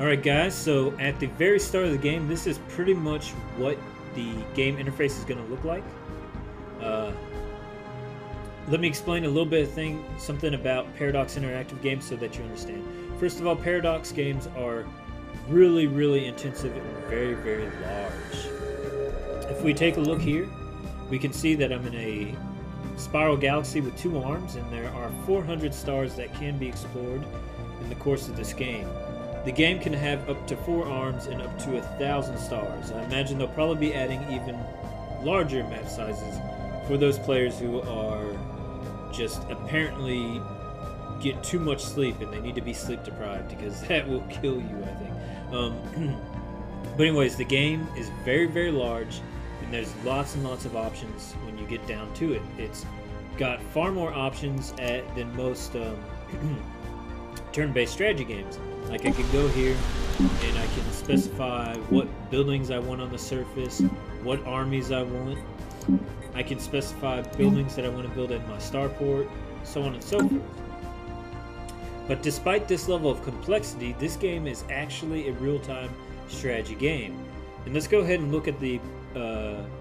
Alright guys, so at the very start of the game, this is pretty much what the game interface is going to look like. Uh, Let me explain a little bit of something about Paradox Interactive games so that you understand. First of all, Paradox games are really, really intensive and very, very large. If we take a look here, we can see that I'm in a spiral galaxy with 2 arms, and there are 400 stars that can be explored in the course of this game. The game can have up to 4 arms and up to 1,000 stars. I imagine they'll probably be adding even larger map sizes for those players who are just apparently get too much sleep and they need to be sleep deprived, because that will kill you, I think. But anyways, the game is very, very large, and there's lots and lots of options when you get down to it. It's got far more options than most turn-based strategy games. Like, I can go here and I can specify what buildings I want on the surface, what armies I want. I can specify buildings that I want to build at my starport, so on and so forth. But despite this level of complexity, this game is actually a real-time strategy game. And let's go ahead and look at the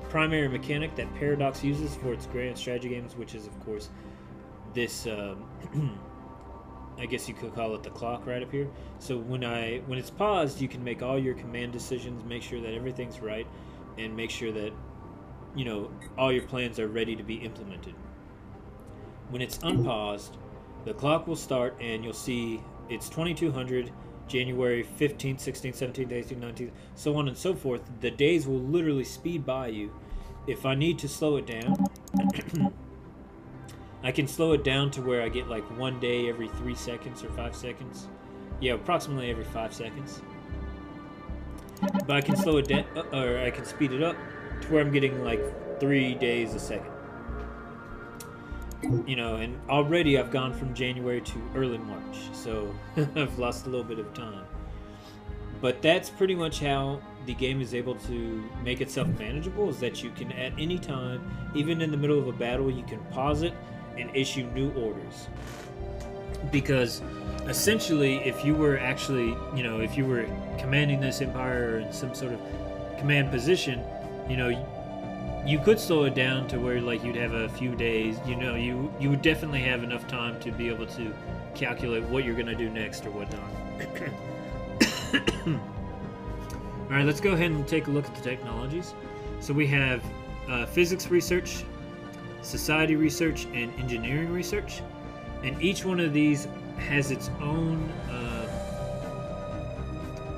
primary mechanic that Paradox uses for its grand strategy games, which is, of course, this I guess you could call it the clock right up here. So when it's paused, you can make all your command decisions, make sure that everything's right, and make sure that, you know, all your plans are ready to be implemented. When it's unpaused, the clock will start, and you'll see it's 2200, January 15th, 16th, 17th, 18th, 19th, so on and so forth. The days will literally speed by you. If I need to slow it down, I can slow it down to where I get like 1 day every 3 seconds or 5 seconds. Yeah, approximately every 5 seconds. But I can slow it down, or I can speed it up to where I'm getting like 3 days a second. You know, and already I've gone from January to early March, so I've lost a little bit of time. But that's pretty much how the game is able to make itself manageable, is that you can at any time, even in the middle of a battle, you can pause it and issue new orders. Because essentially, if you were actually, you know, if you were commanding this empire in some sort of command position, you know, you could slow it down to where like you'd have a few days, you know, you would definitely have enough time to be able to calculate what you're going to do next or whatnot. Alright, let's go ahead and take a look at the technologies. So we have physics research, society research, and engineering research. And each one of these has its own,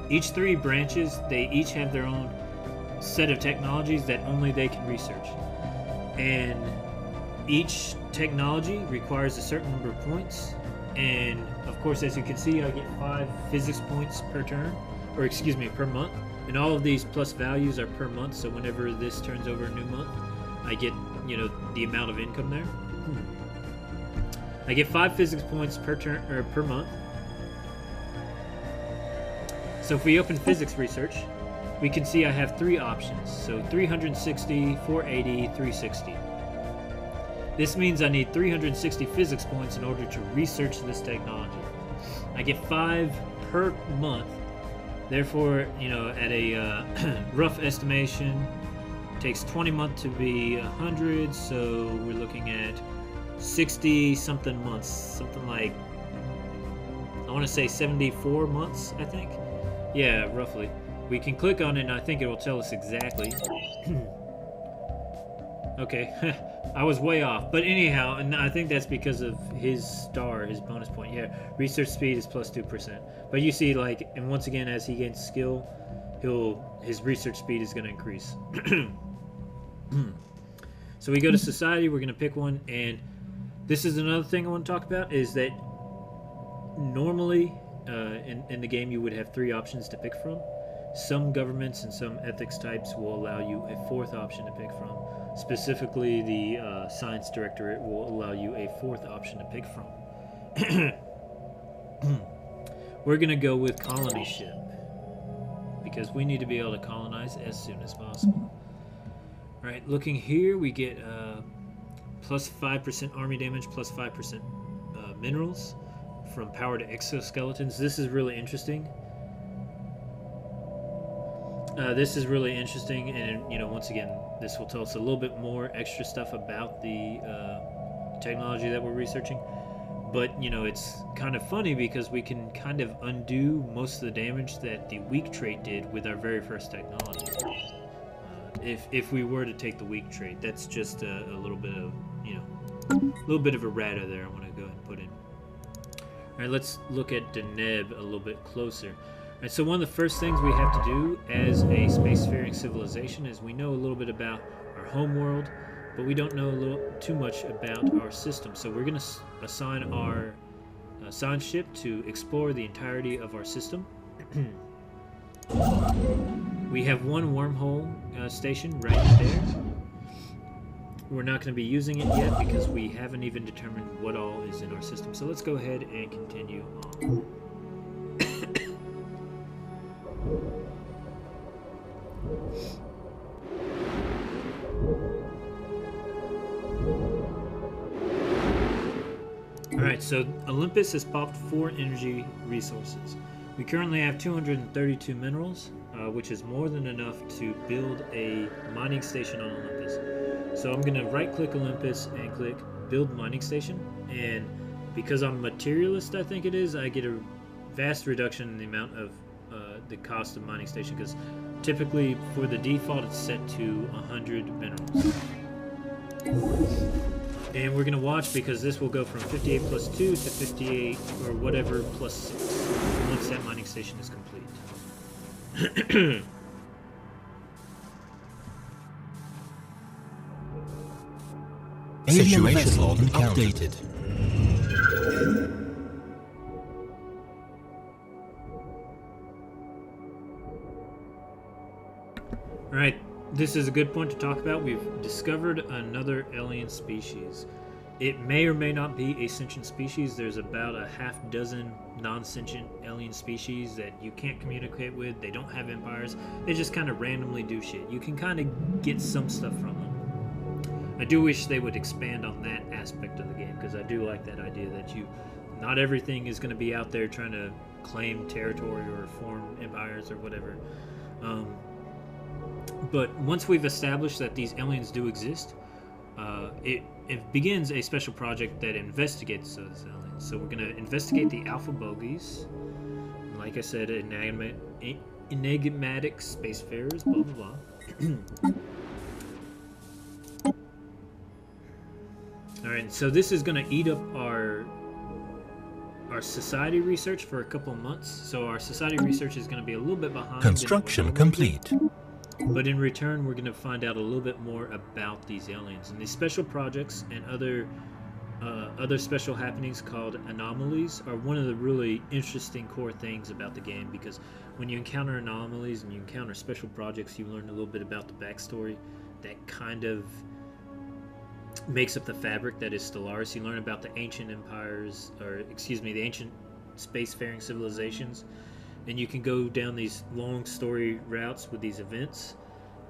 each 3 branches, they each have their own set of technologies that only they can research. And each technology requires a certain number of points. And of course, as you can see, I get 5 physics points per turn, or excuse me, per month. And all of these plus values are per month, so whenever this turns over a new month, I get, you know, the amount of income there. I get 5 physics points per turn, or per month. So if we open physics research, we can see I have 3 options. So 360, 480, 360. This means I need 360 physics points in order to research this technology. I get 5 per month. Therefore, you know, at a rough estimation, it takes 20 months to be 100, so we're looking at 60 something months, something like, I want to say 74 months, I think. Yeah, roughly. We can click on it and I think it will tell us exactly. Okay, I was way off. But anyhow, and I think that's because of his star, his bonus point. Yeah, research speed is plus 2%. But you see, like, and once again, as he gains skill, his research speed is going to increase. So we go to society, we're going to pick one, and this is another thing I want to talk about, is that normally in the game you would have 3 options to pick from. Some governments and some ethics types will allow you a 4th option to pick from. Specifically, the Science Directorate will allow you a 4th option to pick from. We're going to go with colony ship, because we need to be able to colonize as soon as possible. Alright, looking here, we get plus 5% army damage, plus 5% minerals from power to exoskeletons. This is really interesting. This is really interesting, and once again, this will tell us a little bit more extra stuff about the technology that we're researching. But it's kind of funny because we can kind of undo most of the damage that the weak trait did with our very first technology. If we were to take the weak trait, that's just a little bit of a little bit of a rata there. I want to go ahead and put in. All right, let's look at Deneb a little bit closer. All right, so one of the first things we have to do as a spacefaring civilization is we know a little bit about our home world, but we don't know too much about our system. So we're going to assign our science ship to explore the entirety of our system. We have one wormhole station right there. We're not going to be using it yet because we haven't even determined what all is in our system. So let's go ahead and continue on. Alright, so Olympus has popped 4 energy resources. We currently have 232 minerals, which is more than enough to build a mining station on Olympus. So I'm going to right-click Olympus and click Build Mining Station, and because I'm a materialist, I think it is, I get a vast reduction in the amount of the cost of mining station, because typically for the default it's set to 100 minerals. And we're going to watch because this will go from 58 plus 2 to 58 or whatever plus 6 once that mining station is complete. Situation log updated. Alright, this is a good point to talk about. We've discovered another alien species. It may or may not be a sentient species. There's about a half dozen non-sentient alien species that you can't communicate with. They don't have empires. They just kind of randomly do shit. You can kind of get some stuff from them. I do wish they would expand on that aspect of the game, because I do like that idea that not everything is going to be out there trying to claim territory or form empires or whatever. But once we've established that these aliens do exist, it begins a special project that investigates those aliens. So we're going to investigate the Alpha Bogies. Like I said, enigmatic spacefarers, blah, blah, blah. Alright, so this is going to eat up our society research for a couple of months. So our society research is going to be a little bit behind. Construction complete. But in return, we're going to find out a little bit more about these aliens and these special projects and other special happenings called anomalies are one of the really interesting core things about the game, because when you encounter anomalies and you encounter special projects, you learn a little bit about the backstory that kind of makes up the fabric that is Stellaris. You learn about the ancient empires, the ancient spacefaring civilizations. And you can go down these long story routes with these events,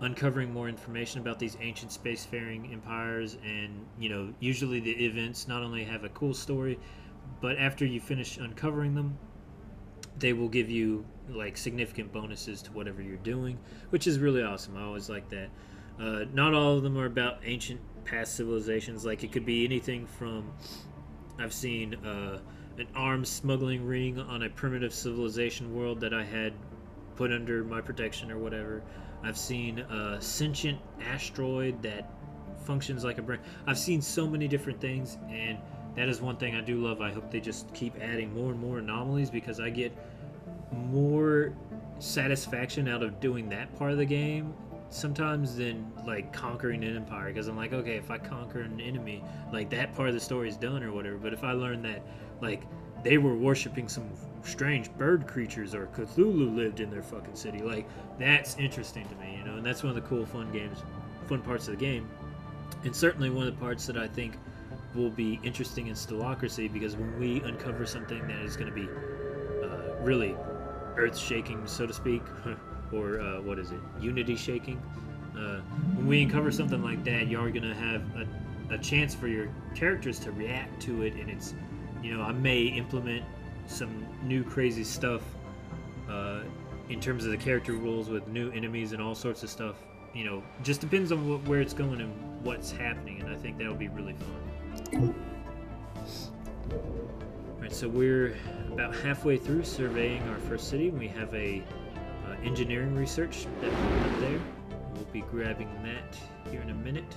uncovering more information about these ancient spacefaring empires. And usually the events not only have a cool story, but after you finish uncovering them, they will give you like significant bonuses to whatever you're doing, which is really awesome. I always like that. Not all of them are about ancient past civilizations. Like, it could be anything from, I've seen an arms smuggling ring on a primitive civilization world that I had put under my protection or whatever. I've seen a sentient asteroid that functions like a brain. I've seen so many different things, and that is one thing I do love. I hope they just keep adding more and more anomalies, because I get more satisfaction out of doing that part of the game sometimes than like conquering an empire, because I'm like, okay, if I conquer an enemy, like that part of the story is done or whatever. But if I learn that like they were worshiping some strange bird creatures or Cthulhu lived in their fucking city, like that's interesting to me, and that's one of the cool fun parts of the game, and certainly one of the parts that I think will be interesting in Stellocracy, because when we uncover something that is going to be really earth-shaking, so to speak, or what is it, unity shaking, when we uncover something like that, you're going to have a chance for your characters to react to it, and it's, I may implement some new crazy stuff in terms of the character rules with new enemies and all sorts of stuff. Just depends on where it's going and what's happening, and I think that'll be really fun. Alright, so we're about halfway through surveying our first city. We have a engineering research that we'll put there. We'll be grabbing that here in a minute.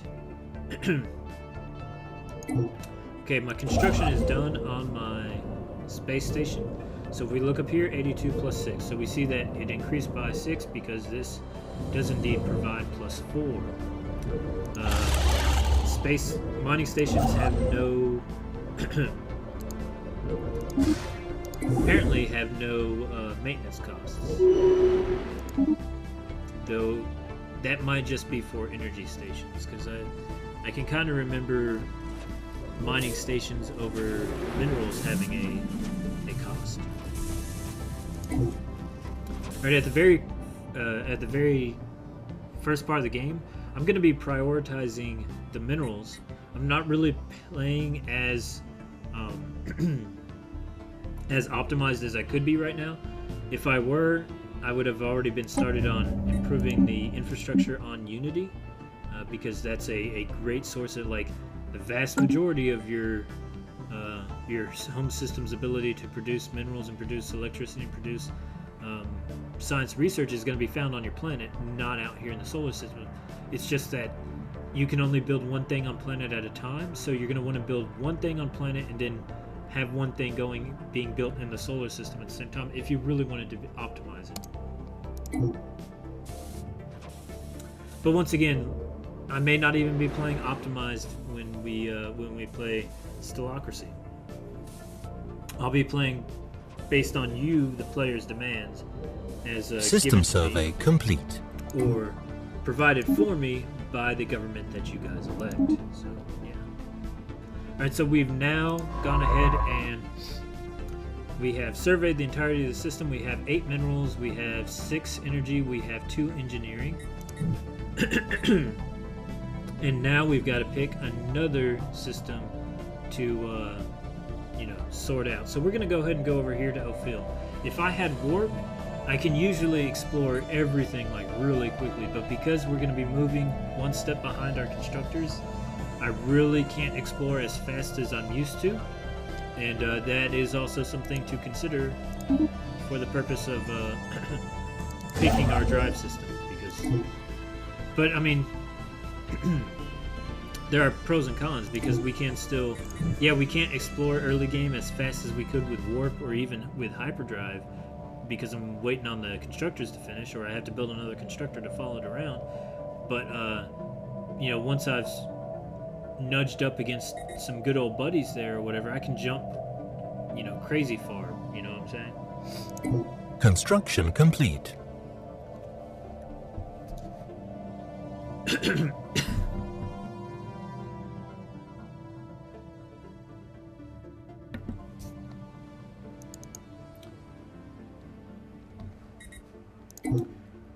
Okay, my construction is done on my space station. So if we look up here, 82 plus 6. So we see that it increased by 6 because this does indeed provide plus 4. Space mining stations have no... apparently have no maintenance costs. Though that might just be for energy stations, because I can kind of remember mining stations over minerals having a cost. Right at the very first part of the game, I'm going to be prioritizing the minerals. I'm not really playing as as optimized as I could be right now. If I were, I would have already been started on improving the infrastructure on Unity, because that's a great source of, like, the vast majority of your home system's ability to produce minerals and produce electricity and produce science research is going to be found on your planet, not out here in the solar system. It's just that you can only build one thing on planet at a time, so you're going to want to build one thing on planet and then have one thing being built in the solar system at the same time if you really wanted to optimize it. But once again, I may not even be playing optimized when we play Stellaris. I'll be playing based on you, the player's demands, as System survey complete. Or provided for me by the government that you guys elect. So yeah. All right, so we've now gone ahead and we have surveyed the entirety of the system. We have 8 minerals, we have 6 energy, we have 2 engineering. And now we've got to pick another system to, sort out. So we're going to go ahead and go over here to Ophil. If I had warp, I can usually explore everything like really quickly, but because we're going to be moving one step behind our constructors, I really can't explore as fast as I'm used to, and that is also something to consider for the purpose of picking our drive system. But I mean, there are pros and cons, because we can still, we can't explore early game as fast as we could with warp or even with hyperdrive, because I'm waiting on the constructors to finish, or I have to build another constructor to follow it around. But once I've nudged up against some good old buddies there or whatever, I can jump, crazy far. You know what I'm saying? Construction complete.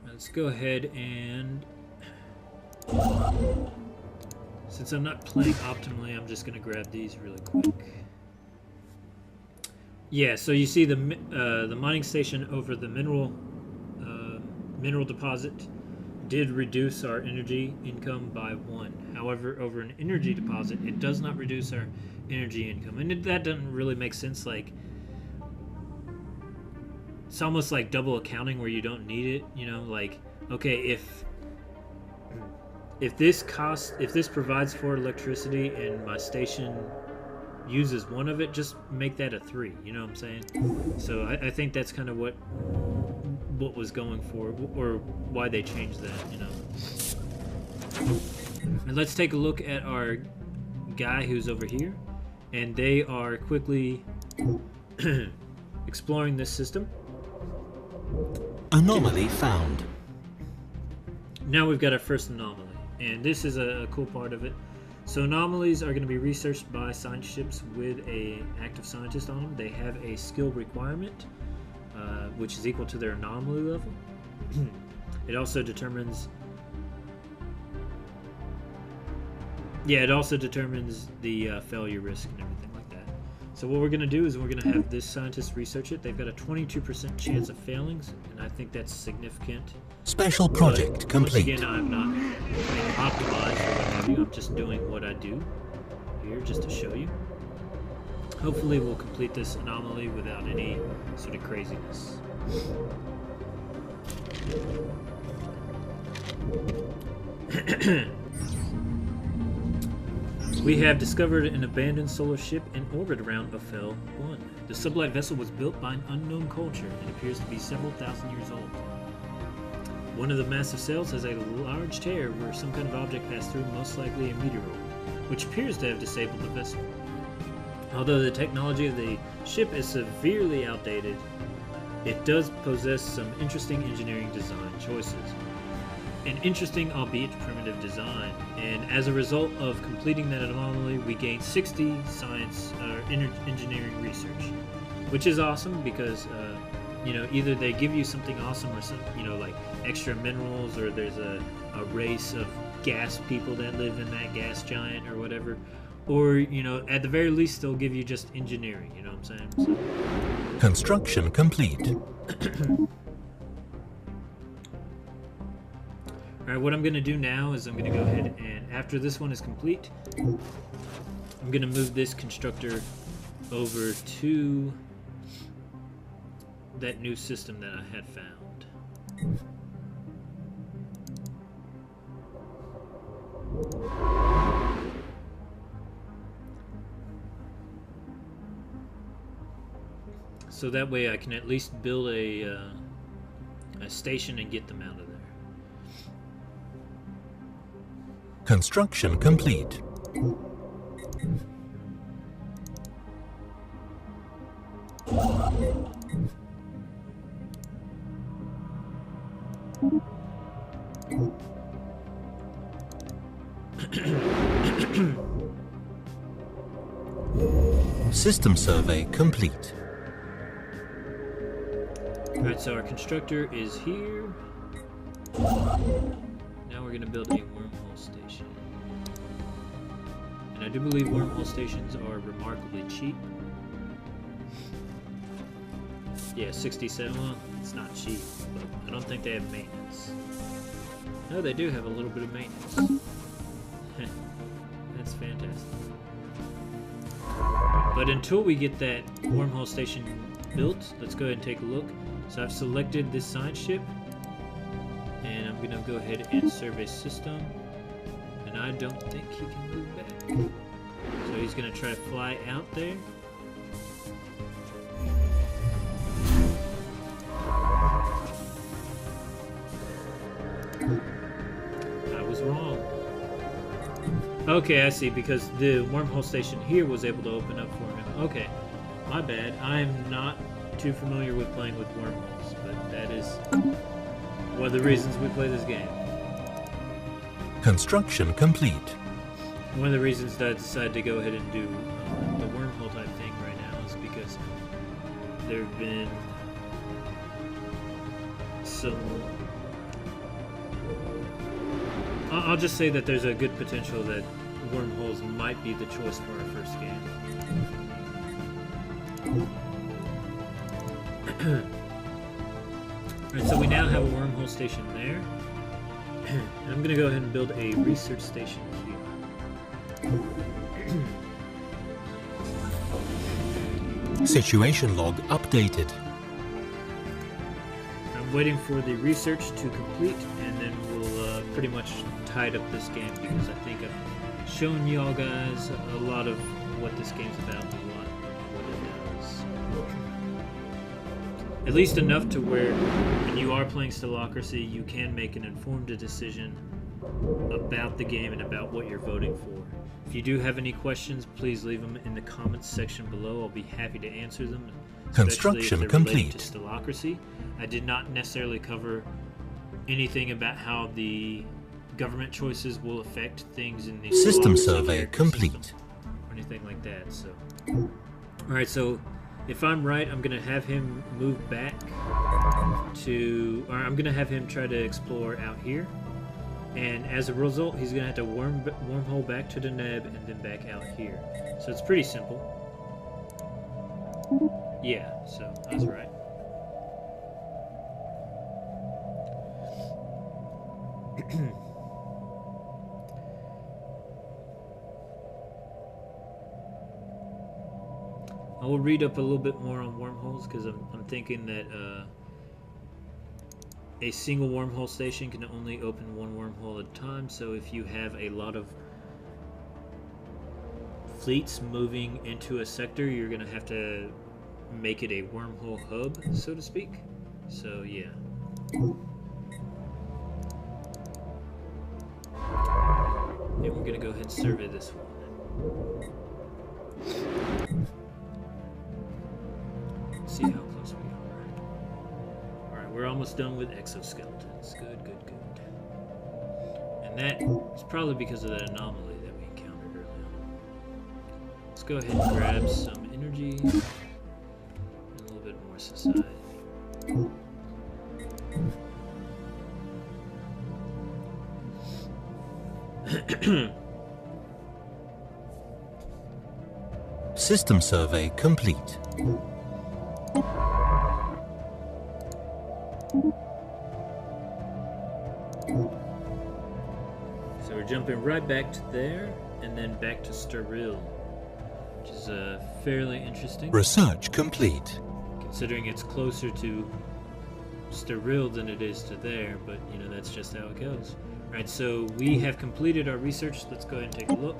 Let's go ahead and, since I'm not playing optimally, I'm just going to grab these really quick. Yeah, so you see the mining station over the mineral deposit did reduce our energy income by 1. However, over an energy deposit, it does not reduce our energy income, and that doesn't really make sense. Like, it's almost like double accounting where you don't need it. Like, okay, if this provides for electricity and my station uses 1 of it, just make that a 3. You know what I'm saying? So I think that's kind of what was going for, or why they changed that. And let's take a look at our guy who's over here, and they are quickly exploring this system. Anomaly found. Now we've got our first anomaly, and this is a cool part of it. So anomalies are going to be researched by science ships with an active scientist on them. They have a skill requirement, which is equal to their anomaly level. It also determines the failure risk and everything like that. So what we're going to do is we're going to have this scientist research it. They've got a 22% chance of failings, and I think that's significant. Special project But complete. Once again, I'm not trying to optimize or what have you. I'm just doing what I do here just to show you. Hopefully we'll complete this anomaly without any sort of craziness. We have discovered an abandoned solar ship in orbit around Ophel 1. The sublight vessel was built by an unknown culture and appears to be several thousand years old. One of the massive sails has a large tear where some kind of object passed through, most likely a meteoroid, which appears to have disabled the vessel. Although the technology of the ship is severely outdated, it does possess some interesting engineering design choices. An interesting, albeit primitive design, and as a result of completing that anomaly, we gained 60 science engineering research, which is awesome because either they give you something awesome or some like extra minerals, or there's a race of gas people that live in that gas giant or whatever, or at the very least they'll give you just engineering. You know what I'm saying? So. Construction complete. Alright, what I'm going to do now is I'm going to go ahead and, after this one is complete, I'm going to move this constructor over to that new system that I had found. So that way I can at least build a station and get them out of there. Construction complete. System survey complete. Alright, so our constructor is here. Now we're going to build a wormhole station. And I do believe wormhole stations are remarkably cheap. Yeah, 67. Well, it's not cheap, but I don't think they have maintenance. No, they do have a little bit of maintenance. That's fantastic. But until we get that wormhole station built, let's go ahead and take a look. So I've selected this science ship, and I'm gonna go ahead and survey system, and I don't think he can move back. So he's gonna try to fly out there. I was wrong. Okay, I see, because the wormhole station here was able to open up for him. Okay, my bad. I'm not too familiar with playing with wormholes, but that is one of the reasons we play this game. Construction complete. One of the reasons that I decided to go ahead and do the wormhole type thing right now is because there have been some... I'll just say that there's a good potential that wormholes might be the choice for our first game. Alright, so we now have a wormhole station there. And I'm going to go ahead and build a research station here. Situation log updated. I'm waiting for the research to complete, and then we'll pretty much tide up this game, because I think I've shown y'all guys a lot of what this game's about and a lot of what it does. At least enough to where when you are playing Stellocracy, you can make an informed decision about the game and about what you're voting for. If you do have any questions, please leave them in the comments section below. I'll be happy to answer them. Construction complete. To Stellocracy. I did not necessarily cover anything about how the government choices will affect things in the System survey complete. Or anything like that. So, all right. So, if I'm right, I'm gonna have him move back to, or I'm gonna have him try to explore out here. And as a result, he's gonna have to wormhole back to the neb and then back out here. So it's pretty simple. Yeah, so I was right. I will read up a little bit more on wormholes because I'm thinking that a single wormhole station can only open one wormhole at a time. So if you have a lot of fleets moving into a sector, you're going to have to make it a wormhole hub, so to speak. So yeah. And we're going to go ahead and survey this one. See how close we are. Alright, we're almost done with exoskeletons. Good, good, good. And that is probably because of that anomaly that we encountered earlier on. Let's go ahead and grab some energy and a little bit more society. System survey complete. So we're jumping right back to there, and then back to Stellaris, which is fairly interesting. Research complete. Considering it's closer to Stellaris than it is to there, but you know, that's just how it goes. Alright, so we have completed our research. Let's go ahead and take a look.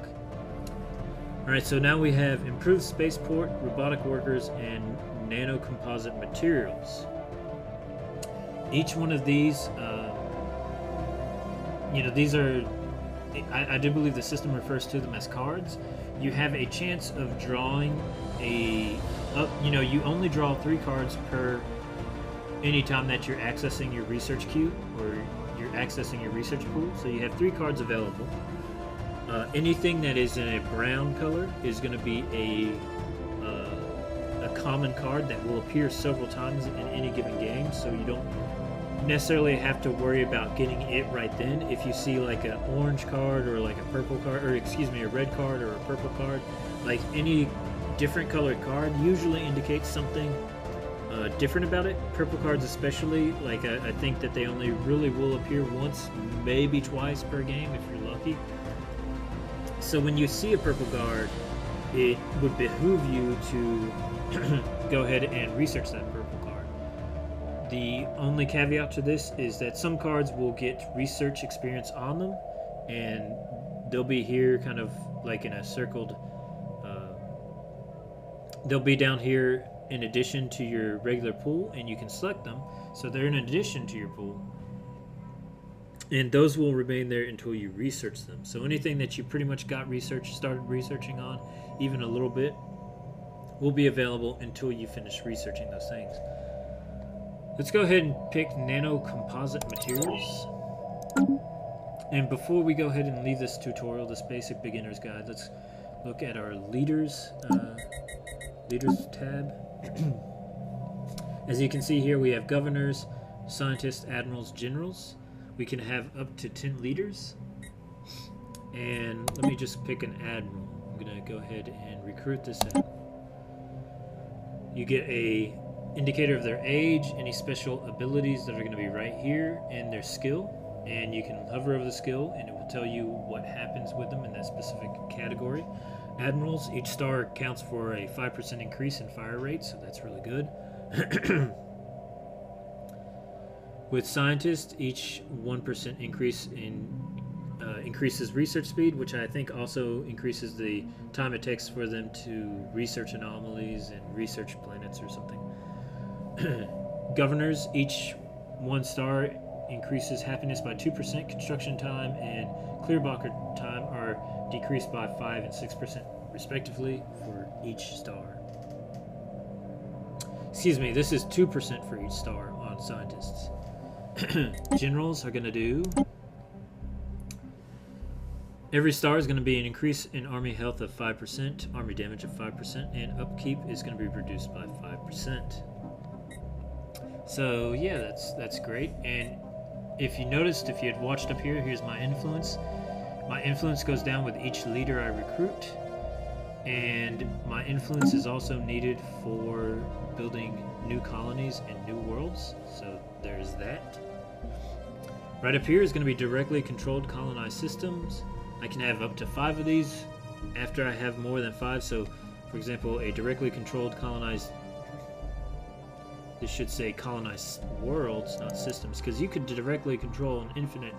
Alright, so now we have improved spaceport, robotic workers, and nanocomposite materials. Each one of these, you know, these are, I do believe the system refers to them as cards. You have a chance of drawing a, you know, you only draw 3 cards per anytime that you're accessing your research queue or you're accessing your research pool. So you have 3 cards available. Anything that is in a brown color is going to be a common card that will appear several times in any given game, so you don't necessarily have to worry about getting it right then. If you see like an orange card or like a purple card, or excuse me, a red card or a purple card, like any different colored card usually indicates something different about it. Purple cards especially, like I think that they only really will appear once, maybe twice per game if you're lucky. So when you see a purple card, it would behoove you to go ahead and research that purple card. The only caveat to this is that some cards will get research experience on them, and they'll be here kind of like in a circled, they'll be down here in addition to your regular pool, and you can select them, so they're in addition to your pool. And those will remain there until you research them. So anything that you pretty much started researching on, even a little bit, will be available until you finish researching those things. Let's go ahead and pick nanocomposite materials. And before we go ahead and leave this tutorial, this basic beginner's guide, let's look at our leaders tab. As you can see here, we have governors, scientists, admirals, generals. We can have up to 10 leaders. And let me just pick an admiral. I'm going to go ahead and recruit this admiral. You get a indicator of their age, any special abilities that are going to be right here, and their skill. And you can hover over the skill, and it will tell you what happens with them in that specific category. Admirals, each star counts for a 5% increase in fire rate, so that's really good. With scientists, each 1% increase increases research speed, which I think also increases the time it takes for them to research anomalies and research planets or something. Governors, each 1 star increases happiness by 2%, construction time and clearblocker time are decreased by 5 and 6% respectively for each star. Excuse me, this is 2% for each star on scientists. Generals are going to do, every star is going to be an increase in army health of 5%, army damage of 5%, and upkeep is going to be reduced by 5%. So yeah, that's great. And if you noticed, if you had watched up here, here's my influence. My influence goes down with each leader I recruit. And my influence is also needed for building new colonies and new worlds, so there's that. Right up here is going to be directly controlled colonized systems. I can have up to 5 of these after I have more than 5. So, for example, a directly controlled colonized, this should say colonized worlds, not systems, because you could directly control an infinite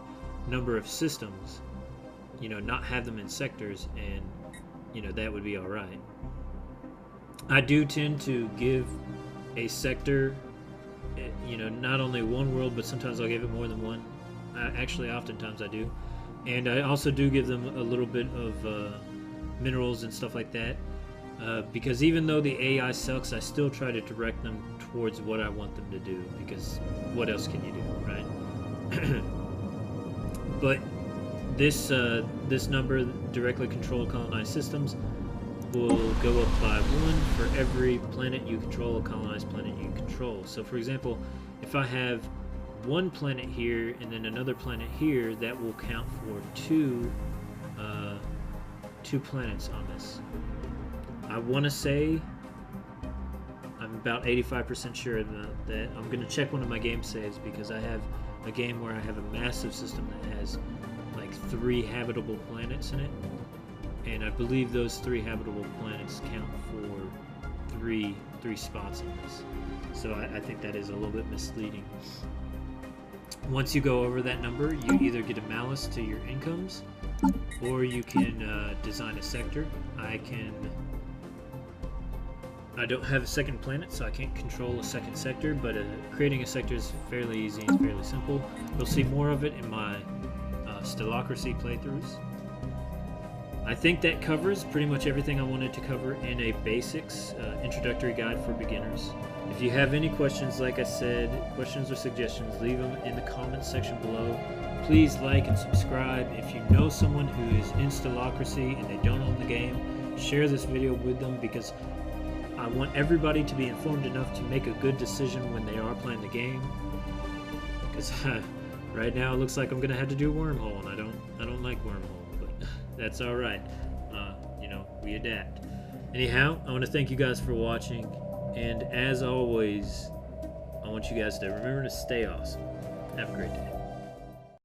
number of systems, you know, not have them in sectors, and, you know, that would be all right. I do tend to give a sector, you know, not only one world, but sometimes I'll give it more than one. Actually, oftentimes I do. And I also do give them a little bit of minerals and stuff like that. Because even though the AI sucks, I still try to direct them towards what I want them to do. Because what else can you do, right? But this number, directly controlled colonized systems, will go up by 1 for every planet you control, a colonized planet you control. So, for example, if I have one planet here and then another planet here, that will count for two planets on this. I want to say, I'm about 85% sure that I'm going to check one of my game saves, because I have a game where I have a massive system that has like 3 habitable planets in it, and I believe those 3 habitable planets count for three spots in this. So I think that is a little bit misleading. Once you go over that number, you either get a malus to your incomes, or you can design a sector. I don't have a second planet, so I can't control a second sector, but creating a sector is fairly easy and fairly simple. You'll see more of it in my Stellocracy playthroughs. I think that covers pretty much everything I wanted to cover in a basics introductory guide for beginners. If you have any questions, like I said, questions or suggestions, leave them in the comments section below. Please like and subscribe. If you know someone who is in Stellocracy and they don't own the game, share this video with them, because I want everybody to be informed enough to make a good decision when they are playing the game. Because right now it looks like I'm gonna have to do Wormhole, and I don't like Wormhole, but that's all right. You know, we adapt. Anyhow, I want to thank you guys for watching, and as always, I want you guys to remember to stay awesome. Have a great day.